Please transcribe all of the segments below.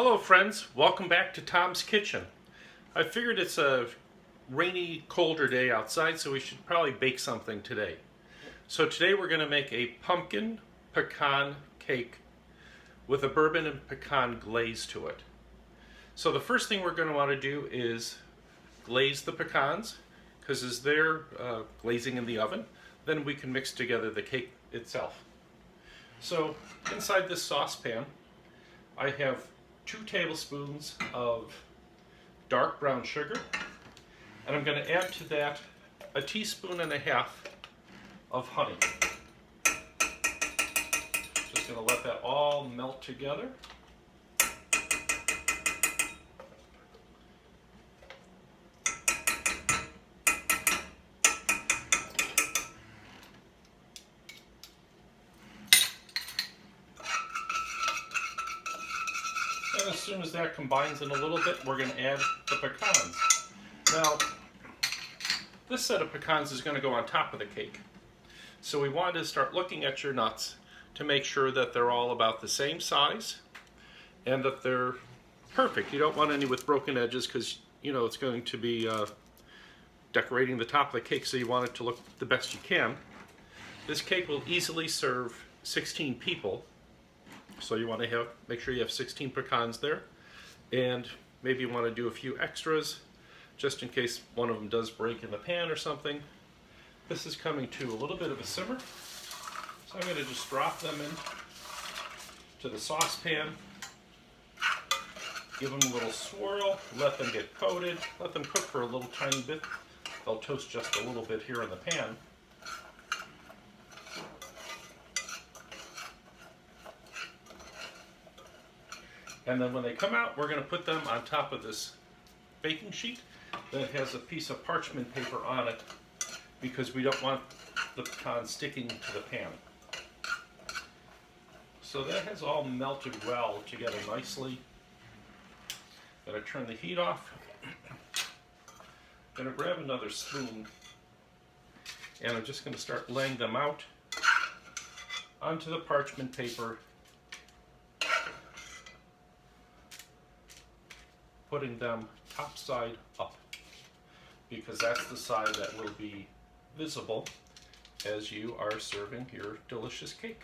Hello friends, welcome back to Tom's Kitchen. I figured it's a rainy, colder day outside, so we should probably bake something today. So today we're going to make a pumpkin pecan cake with a bourbon and pecan glaze to it. So the first thing we're going to want to do is glaze the pecans, because as they're glazing in the oven, then we can mix together the cake itself. So inside this saucepan, I have 2 tablespoons of dark brown sugar, and I'm going to add to that a teaspoon and a half of honey. Just going to let that all melt together. And as soon as that combines in a little bit, we're going to add the pecans. Now, this set of pecans is going to go on top of the cake. So we want to start looking at your nuts to make sure that they're all about the same size and that they're perfect. You don't want any with broken edges because, you know, it's going to be decorating the top of the cake, so you want it to look the best you can. This cake will easily serve 16 people. So you want to make sure you have 16 pecans there, and maybe you want to do a few extras just in case one of them does break in the pan or something. This is coming to a little bit of a simmer, so I'm going to just drop them in to the saucepan, give them a little swirl, let them get coated, let them cook for a little tiny bit. They'll toast just a little bit here in the pan. And then when they come out, we're going to put them on top of this baking sheet that has a piece of parchment paper on it because we don't want the pecan sticking to the pan. So that has all melted well together nicely. Going to turn the heat off. Going to grab another spoon, and I'm just going to start laying them out onto the parchment paper, putting them top side up, because that's the side that will be visible as you are serving your delicious cake.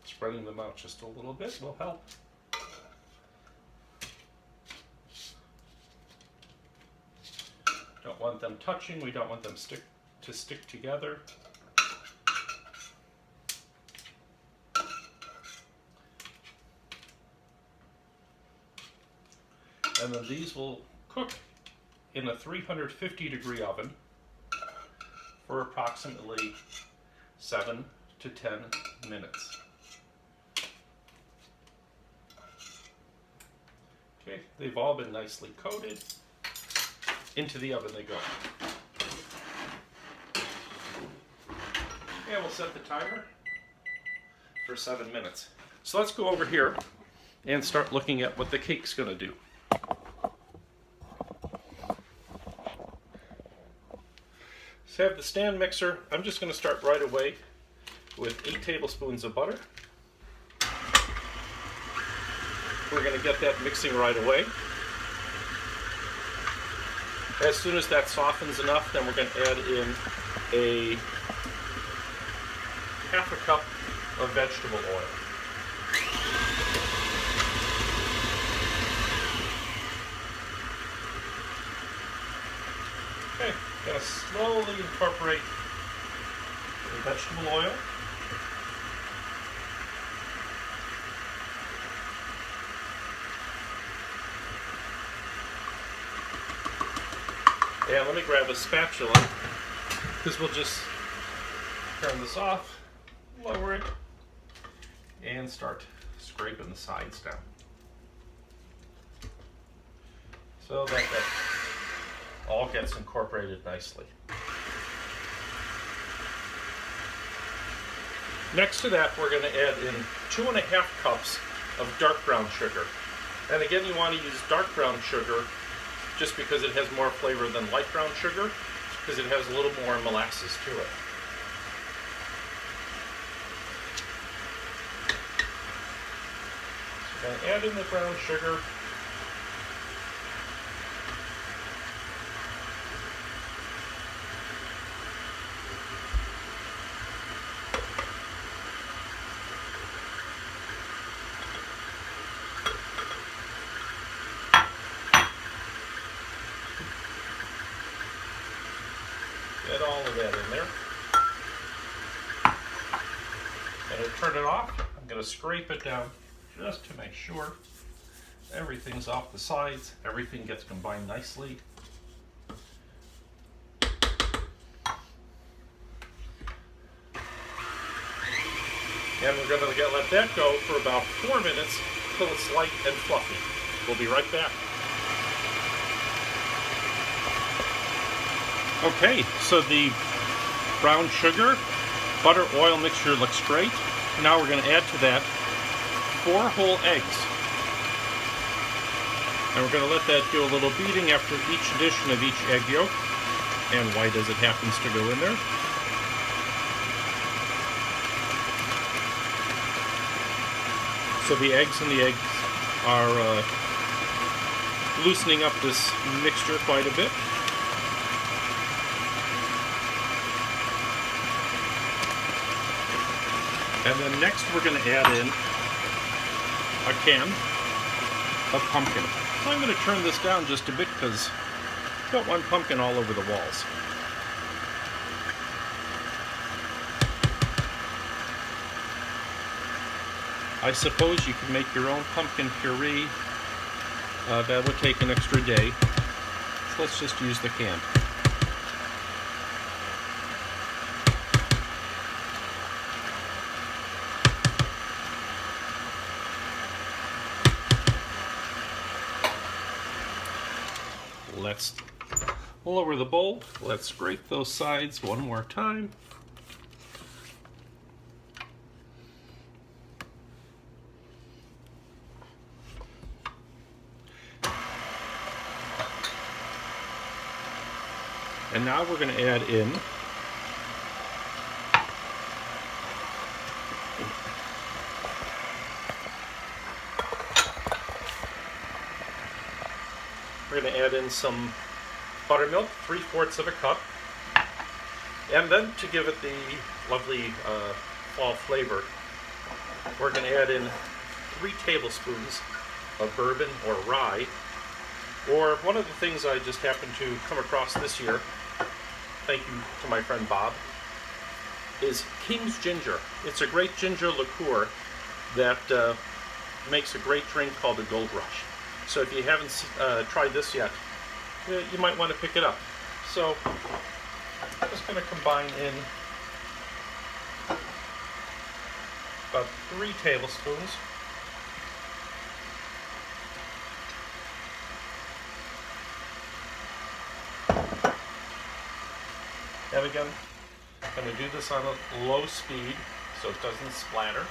Spreading them out just a little bit will help. Don't want them touching, we don't want them to stick together. And then these will cook in a 350-degree oven for approximately 7 to 10 minutes. Okay, they've all been nicely coated. Into the oven they go. And we'll set the timer for 7 minutes. So let's go over here and start looking at what the cake's going to do. So I have the stand mixer. I'm just going to start right away with 8 tablespoons of butter. We're going to get that mixing right away. As soon as that softens enough, then we're going to add in a half a cup of vegetable oil. Okay, going to slowly incorporate the vegetable oil. And let me grab a spatula, because we'll just turn this off, lower it, and start scraping the sides down, so that all gets incorporated nicely. Next to that, we're going to add in 2.5 cups of dark brown sugar. And again, you want to use dark brown sugar just because it has more flavor than light brown sugar, because it has a little more molasses to it. And add in the brown sugar. Get all of that in there. And to turn it off, I'm going to scrape it down just to make sure everything's off the sides, everything gets combined nicely. And we're going to let that go for about 4 minutes till it's light and fluffy. We'll be right back. Okay, so the brown sugar, butter, oil mixture looks great. Now we're going to add to that 4 whole eggs. And we're going to let that do a little beating after each addition of each egg yolk and white as it happens to go in there. So the eggs are loosening up this mixture quite a bit. And then next we're going to add in a can of pumpkin. So I'm going to turn this down just a bit because I don't want pumpkin all over the walls. I suppose you can make your own pumpkin puree. That would take an extra day. So let's just use the can. Let's lower the bowl. Let's scrape those sides one more time. And now we're going to add in some buttermilk, 3/4 of a cup. And then to give it the lovely fall flavor, we're going to add in 3 tablespoons of bourbon or rye. Or one of the things I just happened to come across this year, thank you to my friend Bob, is King's Ginger. It's a great ginger liqueur that makes a great drink called a Gold Rush. So if you haven't tried this yet, you might want to pick it up. So I'm just going to combine in about 3 tablespoons. And again, I'm going to do this on a low speed so it doesn't splatter.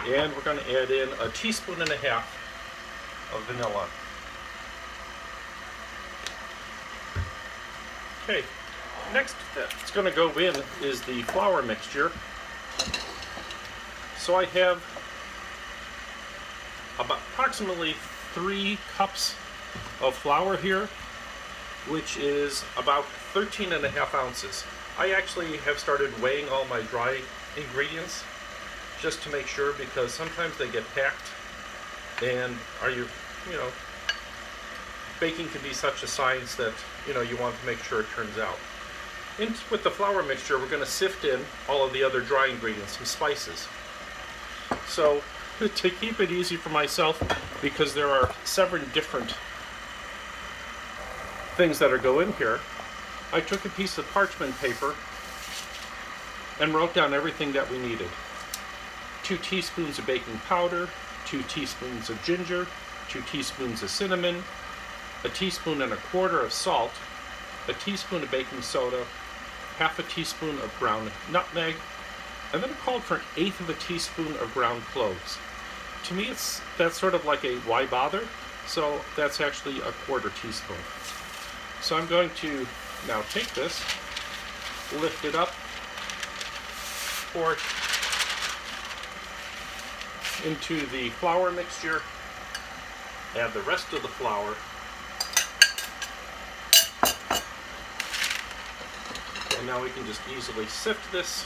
And we're going to add in 1.5 teaspoons of vanilla. Okay, next that's going to go in is the flour mixture. So I have about approximately 3 cups of flour here, which is about 13.5 ounces. I actually have started weighing all my dry ingredients just to make sure, because sometimes they get packed, and baking can be such a science that you want to make sure it turns out. And with the flour mixture, we're going to sift in all of the other dry ingredients, some spices. So to keep it easy for myself, because there are 7 different things that go in here, I took a piece of parchment paper and wrote down everything that we needed. 2 teaspoons of baking powder, 2 teaspoons of ginger, 2 teaspoons of cinnamon, 1.25 teaspoons of salt, 1 teaspoon of baking soda, 1/2 teaspoon of ground nutmeg, and then it called for 1/8 teaspoon of ground cloves. To me, that's sort of like a why bother, so that's actually 1/4 teaspoon. So I'm going to now take this, lift it up, pour it into the flour mixture. Add the rest of the flour. And now we can just easily sift this.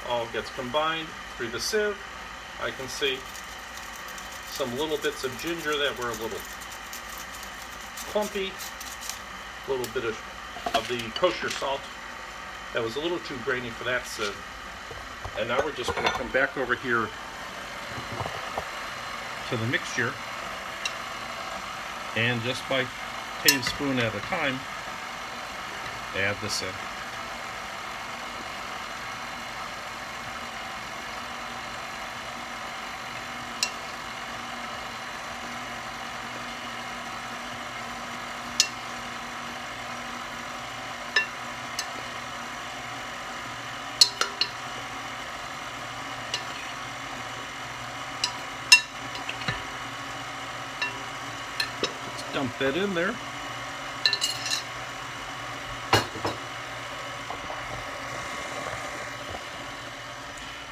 All gets combined through the sieve. I can see some little bits of ginger that were a little clumpy, a little bit of the kosher salt that was a little too grainy for that sieve. And now we're just going to come back over here to the mixture, and just by tablespoon at a time, add this in. Dump that in there.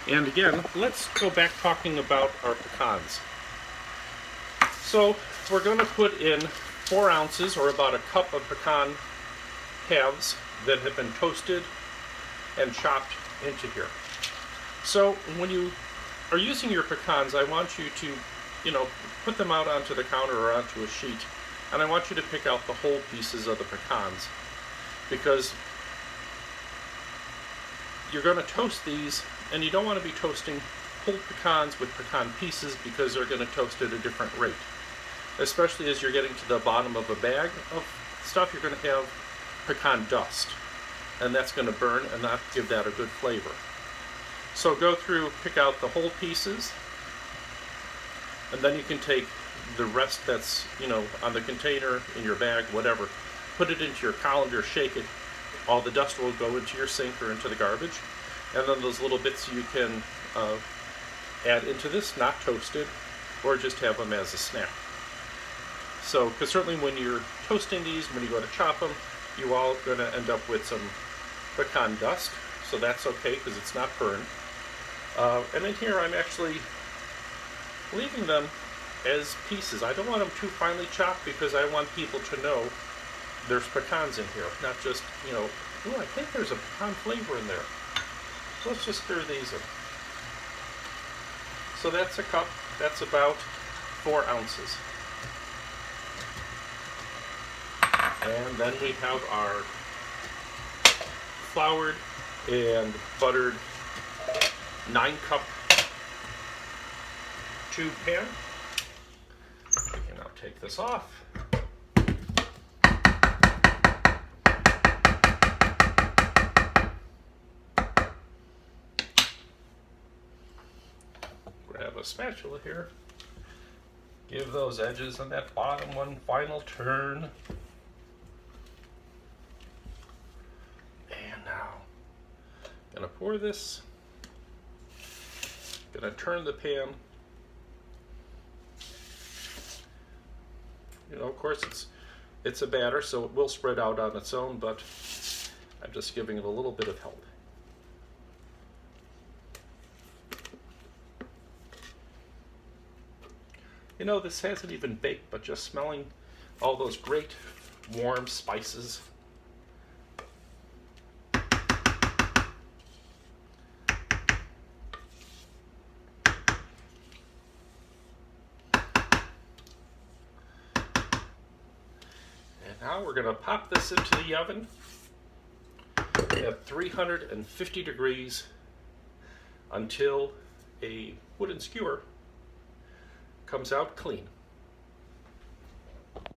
And again, let's go back talking about our pecans. So we're going to put in 4 ounces, or about a cup, of pecan halves that have been toasted and chopped into here. So when you are using your pecans, I want you to, put them out onto the counter or onto a sheet. And I want you to pick out the whole pieces of the pecans, because you're going to toast these, and you don't want to be toasting whole pecans with pecan pieces, because they're going to toast at a different rate. Especially as you're getting to the bottom of a bag of stuff, you're going to have pecan dust, and that's going to burn and not give that a good flavor. So go through, pick out the whole pieces, and then you can take the rest that's, on the container, in your bag, whatever, put it into your colander, shake it. All the dust will go into your sink or into the garbage. And then those little bits you can add into this, not toasted, or just have them as a snack. So, because certainly when you're toasting these, when you go to chop them, you are going to end up with some pecan dust. So that's okay, because it's not burned. And in here I'm actually leaving them as pieces. I don't want them too finely chopped, because I want people to know there's pecans in here, not just, oh, I think there's a pecan flavor in there. So let's just stir these in. So that's a cup. That's about 4 ounces. And then we have our floured and buttered 9-cup tube pan. We can now take this off. Grab a spatula here. Give those edges on that bottom one final turn. And now, gonna pour this. Gonna turn the pan. Of course, it's a batter, so it will spread out on its own, but I'm just giving it a little bit of help. This hasn't even baked, but just smelling all those great warm spices. Now we're going to pop this into the oven at 350 degrees until a wooden skewer comes out clean.